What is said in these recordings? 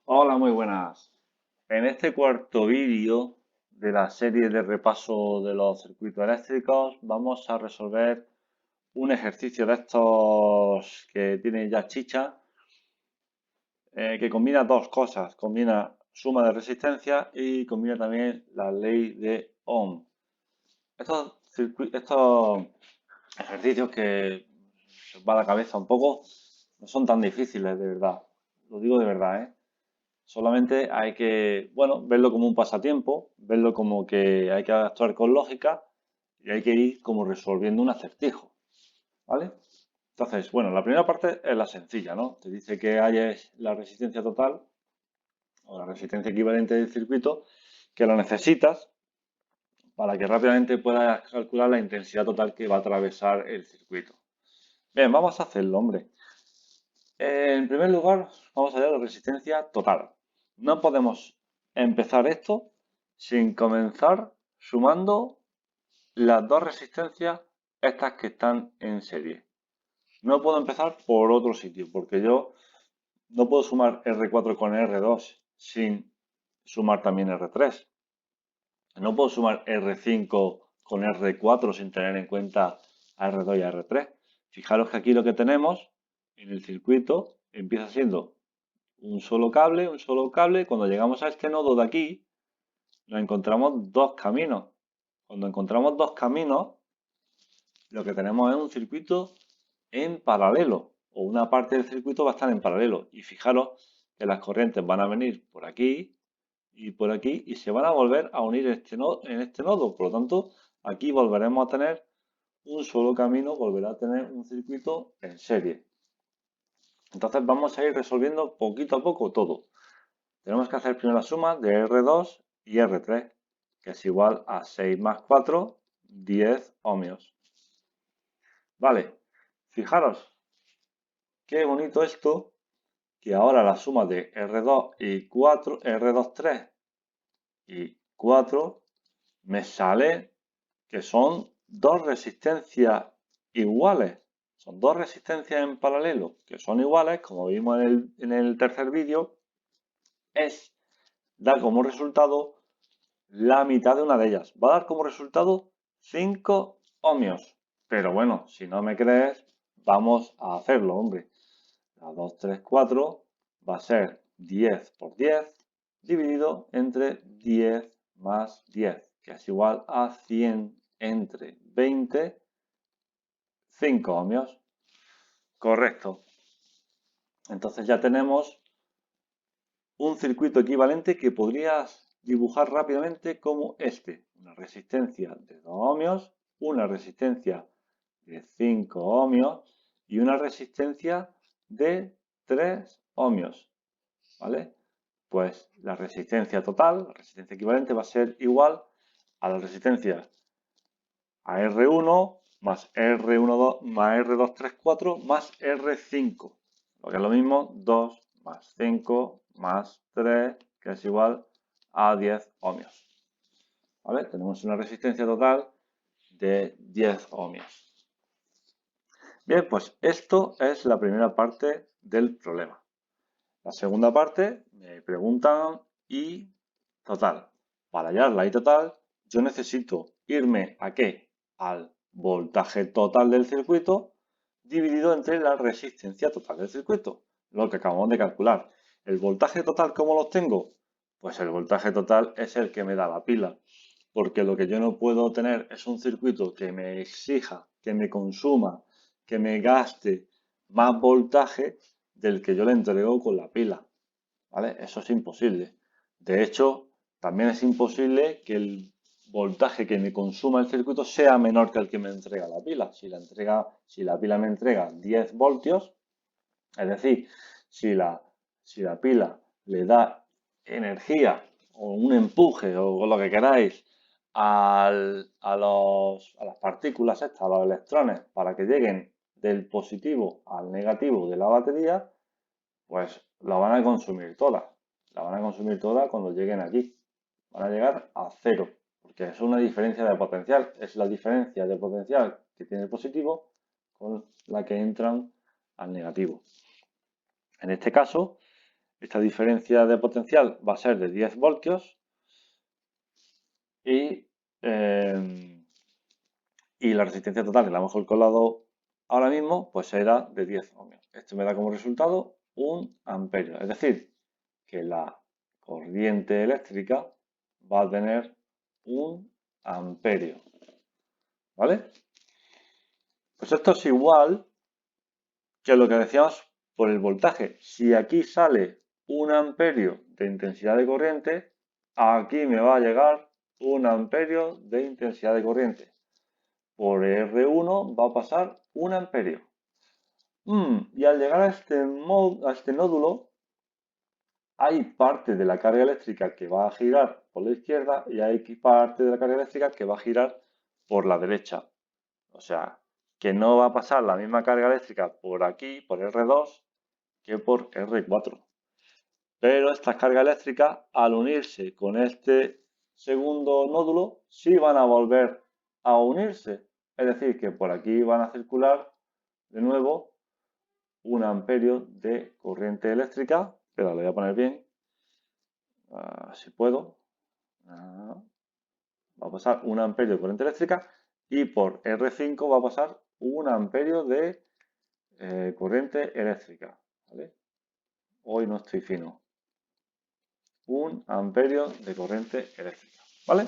Hola, muy buenas. En este cuarto vídeo de la serie de repaso de los circuitos eléctricos vamos a resolver un ejercicio de estos que tiene ya chicha, que combina dos cosas, combina suma de resistencia y combina también la ley de Ohm. Estos ejercicios que se os va la cabeza un poco no son tan difíciles, de verdad. Lo digo de verdad, ¿eh? Solamente hay que, bueno, verlo como un pasatiempo, verlo como que hay que actuar con lógica y hay que ir como resolviendo un acertijo, ¿vale? Entonces, bueno, la primera parte es la sencilla, ¿no? Te dice que hay es la resistencia total o la resistencia equivalente del circuito, que lo necesitas para que rápidamente puedas calcular la intensidad total que va a atravesar el circuito. Bien, vamos a hacerlo, hombre. En primer lugar, vamos a ver la resistencia total. No podemos empezar esto sin comenzar sumando las dos resistencias, estas que están en serie. No puedo empezar por otro sitio, porque yo no puedo sumar R4 con R2 sin sumar también R3. No puedo sumar R5 con R4 sin tener en cuenta a R2 y a R3. Fijaros que aquí lo que tenemos en el circuito empieza siendo un solo cable, un solo cable. Cuando llegamos a este nodo de aquí, nos encontramos dos caminos. Cuando encontramos dos caminos, lo que tenemos es un circuito en paralelo, o una parte del circuito va a estar en paralelo. Y fijaros que las corrientes van a venir por aquí y por aquí y se van a volver a unir en este nodo. Por lo tanto, aquí volveremos a tener un solo camino, volverá a tener un circuito en serie. Entonces vamos a ir resolviendo poquito a poco todo. Tenemos que hacer primero la suma de R2 y R3, que es igual a 6 más 4, 10 ohmios. Vale, fijaros qué bonito esto, que ahora la suma de R2 y 4, R2, 3 y 4 me sale que son dos resistencias iguales. Son dos resistencias en paralelo que son iguales, como vimos en el tercer vídeo, da como resultado la mitad de una de ellas. Va a dar como resultado 5 ohmios. Pero bueno, si no me crees, vamos a hacerlo, hombre. La 2, 3, 4 va a ser 10 por 10 dividido entre 10 más 10, que es igual a 100 entre 20, 5 ohmios. Correcto. Entonces ya tenemos un circuito equivalente que podrías dibujar rápidamente como este. Una resistencia de 2 ohmios, una resistencia de 5 ohmios y una resistencia de 3 ohmios. ¿Vale? Pues la resistencia total, la resistencia equivalente, va a ser igual a la resistencia a R1 más R12 más R234 más R5. Lo que es lo mismo, 2 más 5 más 3, que es igual a 10 ohmios. ¿Vale? Tenemos una resistencia total de 10 ohmios. Bien, pues esto es la primera parte del problema. La segunda parte me preguntan I total. Para hallar la I total, yo necesito irme ¿a qué? Al voltaje total del circuito dividido entre la resistencia total del circuito, lo que acabamos de calcular. ¿El voltaje total cómo lo tengo? Pues el voltaje total es el que me da la pila, porque lo que yo no puedo tener es un circuito que me exija, que me consuma, que me gaste más voltaje del que yo le entrego con la pila. ¿Vale? Eso es imposible. De hecho, también es imposible que el voltaje que me consuma el circuito sea menor que el que me entrega la pila. Si la pila me entrega 10 voltios, es decir, si la pila le da energía o un empuje o lo que queráis a las partículas estas, a los electrones, para que lleguen del positivo al negativo de la batería, pues la van a consumir todas. La van a consumir todas cuando lleguen aquí. Van a llegar a cero, porque es una diferencia de potencial. Es la diferencia de potencial que tiene el positivo con la que entran al negativo. En este caso, Esta diferencia de potencial va a ser de 10 voltios y, y la resistencia total que le hemos calculado ahora mismo pues será de 10 ohmios. Esto me da como resultado un amperio. Es decir, que la corriente eléctrica va a tener un amperio. ¿Vale? Pues esto es igual que lo que decíamos por el voltaje. Si aquí sale un amperio de intensidad de corriente, aquí me va a llegar un amperio de intensidad de corriente. Por R1 va a pasar un amperio. Y al llegar a este nódulo, hay parte de la carga eléctrica que va a girar por la izquierda y hay parte de la carga eléctrica que va a girar por la derecha. O sea, que no va a pasar la misma carga eléctrica por aquí, por R2, que por R4. Pero estas cargas eléctricas, al unirse con este segundo nódulo, sí van a volver a unirse. Es decir, que por aquí van a circular de nuevo un amperio de corriente eléctrica. Pero lo voy a poner bien, si puedo. Va a pasar un amperio de corriente eléctrica y por R5 va a pasar un amperio de corriente eléctrica. ¿Vale? Hoy no estoy fino. Un amperio de corriente eléctrica. ¿Vale?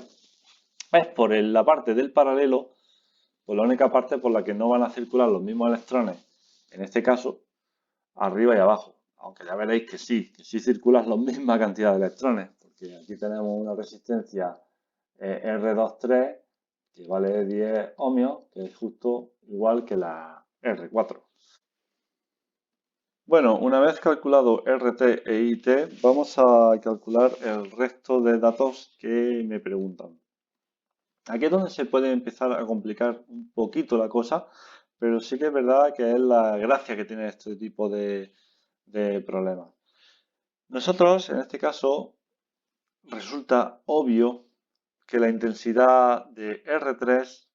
Es por la parte del paralelo, por la única parte por la que no van a circular los mismos electrones, en este caso, arriba y abajo. Aunque ya veréis que sí circulan la misma cantidad de electrones, porque aquí tenemos una resistencia R23 que vale 10 ohmios, que es justo igual que la R4. Bueno, una vez calculado RT e IT, vamos a calcular el resto de datos que me preguntan. Aquí es donde se puede empezar a complicar un poquito la cosa, pero sí que es verdad que es la gracia que tiene este tipo de problemas. Nosotros, en este caso, resulta obvio que la intensidad de R3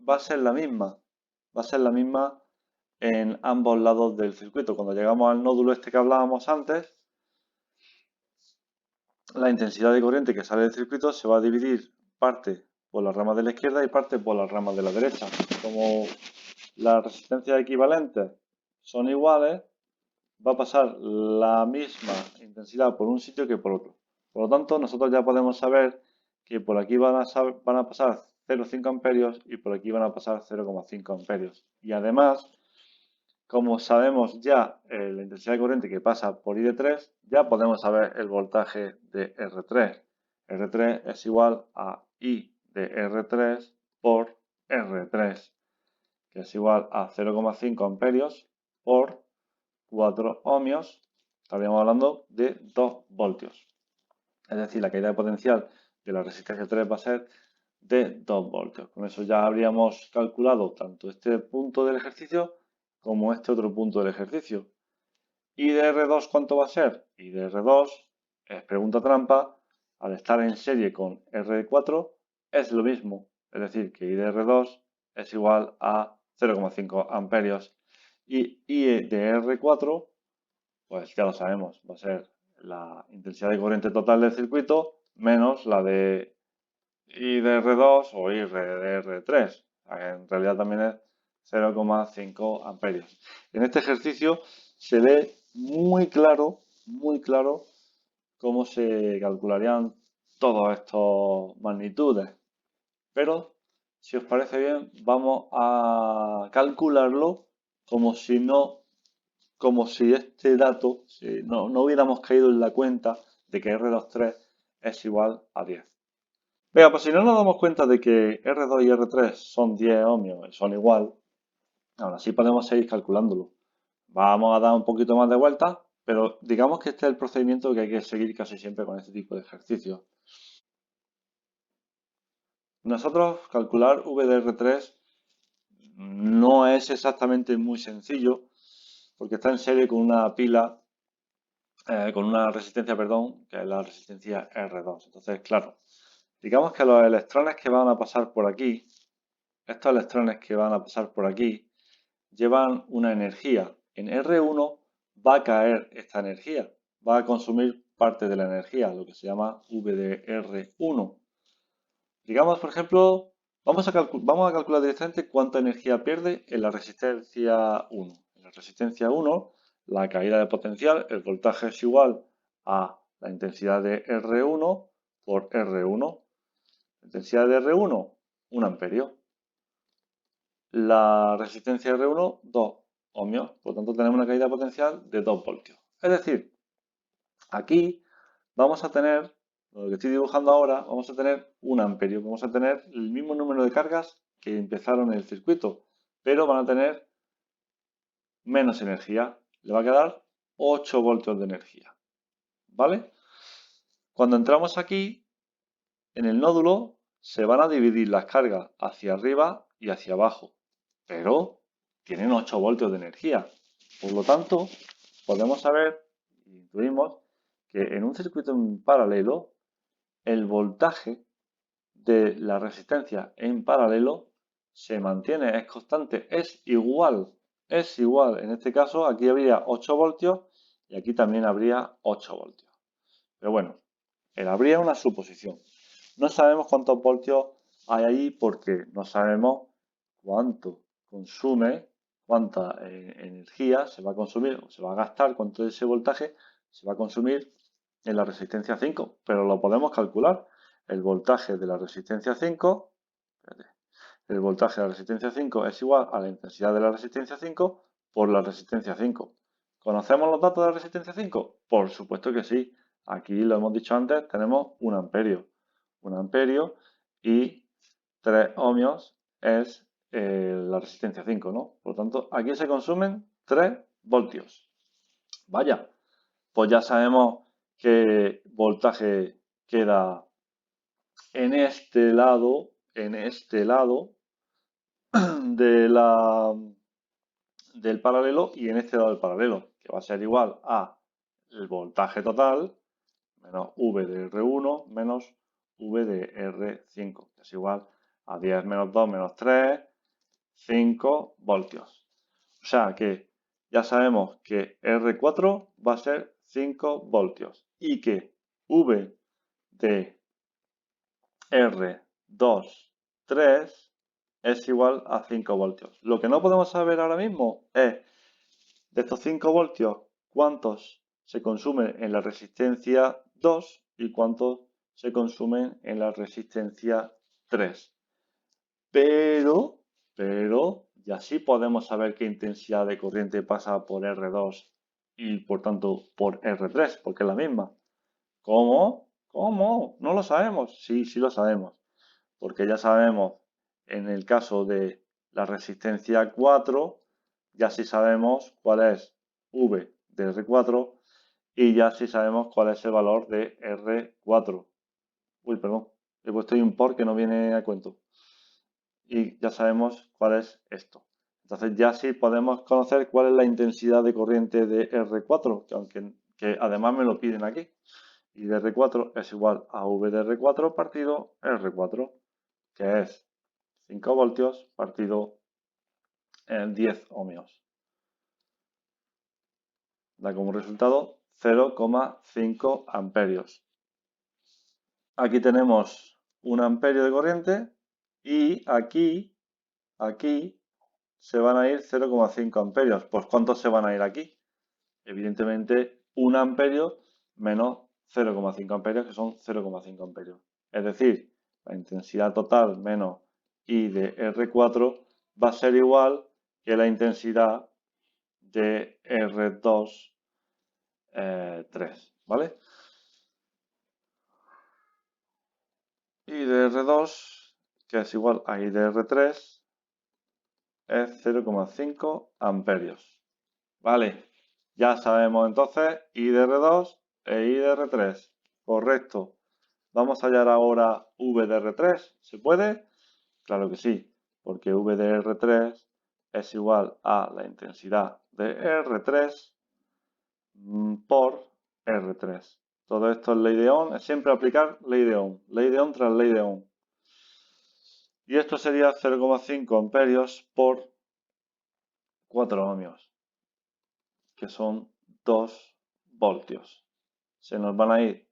va a ser la misma. Va a ser la misma en ambos lados del circuito. Cuando llegamos al nódulo este que hablábamos antes, la intensidad de corriente que sale del circuito se va a dividir parte por las ramas de la izquierda y parte por las ramas de la derecha. Como las resistencias equivalentes son iguales, va a pasar la misma intensidad por un sitio que por otro. Por lo tanto, nosotros ya podemos saber que por aquí van a pasar 0,5 amperios y por aquí van a pasar 0,5 amperios. Y además, como sabemos ya la intensidad de corriente que pasa por I de 3, ya podemos saber el voltaje de R3. R3 es igual a I de R3 por R3, que es igual a 0,5 amperios por 4 ohmios. Estaríamos hablando de 2 voltios. Es decir, la caída de potencial de la resistencia 3 va a ser de 2 voltios. Con eso ya habríamos calculado tanto este punto del ejercicio como este otro punto del ejercicio. ¿Y de R2 cuánto va a ser? Y de R2 es pregunta trampa, al estar en serie con R4 es lo mismo. Es decir, que I de R2 es igual a 0,5 amperios. Y I de R4, pues ya lo sabemos, va a ser la intensidad de corriente total del circuito menos la de I de R2 o I de R3. En realidad también es 0,5 amperios. En este ejercicio se ve muy claro cómo se calcularían todas estas magnitudes. Pero, si os parece bien, vamos a calcularlo como si como si este dato, si no hubiéramos caído en la cuenta de que R23 es igual a 10. Venga, pues si no nos damos cuenta de que R2 y R3 son 10 ohmios, son igual, ahora sí podemos seguir calculándolo. Vamos a dar un poquito más de vuelta, pero digamos que este es el procedimiento que hay que seguir casi siempre con este tipo de ejercicios. Nosotros calcular V de R3 no es exactamente muy sencillo, porque está en serie con una pila, con una resistencia, perdón, que es la resistencia R2. Entonces, claro, digamos que los electrones que van a pasar por aquí, estos electrones que van a pasar por aquí, llevan una energía. En R1 va a caer esta energía. va a consumir parte de la energía, lo que se llama VDR1. Digamos, por ejemplo, vamos a calcular directamente cuánta energía pierde en la resistencia 1. En la resistencia 1, la caída de potencial, el voltaje es igual a la intensidad de R1 por R1. La intensidad de R1, 1 amperio. La resistencia R1, 2 ohmios. Por lo tanto, tenemos una caída potencial de 2 voltios. Es decir, aquí vamos a tener, lo que estoy dibujando ahora, vamos a tener 1 amperio. Vamos a tener el mismo número de cargas que empezaron el circuito, pero van a tener menos energía. Le va a quedar 8 voltios de energía. ¿Vale? Cuando entramos aquí, en el nódulo, se van a dividir las cargas hacia arriba y hacia abajo, pero tienen 8 voltios de energía. Por lo tanto, podemos saber, intuimos, que en un circuito en paralelo, el voltaje de la resistencia en paralelo se mantiene, es constante, es igual. En este caso, aquí habría 8 voltios y aquí también habría 8 voltios. Pero bueno, habría una suposición. No sabemos cuántos voltios hay ahí porque no sabemos cuánto consume, cuánta energía se va a consumir o se va a gastar, cuánto de ese voltaje se va a consumir en la resistencia 5, pero lo podemos calcular. El voltaje de la resistencia 5, el voltaje de la resistencia 5 es igual a la intensidad de la resistencia 5 por la resistencia 5. ¿Conocemos los datos de la resistencia 5? Por supuesto que sí. Aquí lo hemos dicho antes, tenemos 1 amperio. 1 amperio y 3 ohmios es la resistencia 5, ¿no? Por lo tanto, aquí se consumen 3 voltios. Vaya, pues ya sabemos qué voltaje queda en este lado del paralelo y en este lado del paralelo, que va a ser igual a el voltaje total menos V de R1 menos V de R5, que es igual a 10 menos 2 menos 3, 5 voltios. O sea que ya sabemos que R4 va a ser 5 voltios y que V de R2, 3 es igual a 5 voltios. Lo que no podemos saber ahora mismo es de estos 5 voltios cuántos se consumen en la resistencia 2 y cuántos se consumen en la resistencia 3. Pero ya sí podemos saber qué intensidad de corriente pasa por R2 y por tanto por R3, porque es la misma. ¿Cómo? ¿Cómo? No lo sabemos. Sí, sí lo sabemos. Porque ya sabemos, en el caso de la resistencia 4, ya sí sabemos cuál es V de R4 y ya sí sabemos cuál es el valor de R4. Uy, perdón, he puesto ahí un por que no viene a cuento. Y ya sabemos cuál es esto. Entonces ya sí podemos conocer cuál es la intensidad de corriente de R4, que además me lo piden aquí. Y de R4 es igual a V de R4 partido R4, que es 5 voltios partido en 10 ohmios. Da como resultado 0,5 amperios. Aquí tenemos 1 amperio de corriente y aquí se van a ir 0,5 amperios. Pues ¿cuántos se van a ir aquí? Evidentemente 1 amperio menos 0,5 amperios, que son 0,5 amperios. Es decir, la intensidad total menos I de R4 va a ser igual que la intensidad de R2, 3, ¿vale? I de R2, que es igual a I de R3, es 0,5 amperios. Vale, ya sabemos entonces I de R2 e I de R3. Correcto. Vamos a hallar ahora V de R3. ¿Se puede? Claro que sí, porque V de R3 es igual a la intensidad de R3 por R3. Todo esto es ley de Ohm, es siempre aplicar ley de Ohm tras ley de Ohm. Y esto sería 0,5 amperios por 4 ohmios, que son 2 voltios. se nos van a ir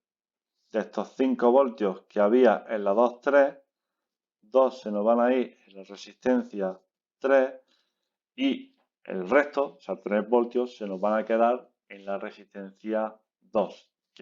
de estos 5 voltios que había en la 2.3, 2 se nos van a ir en la resistencia 3 y el resto, o sea, 3 voltios, se nos van a quedar en la resistencia 2.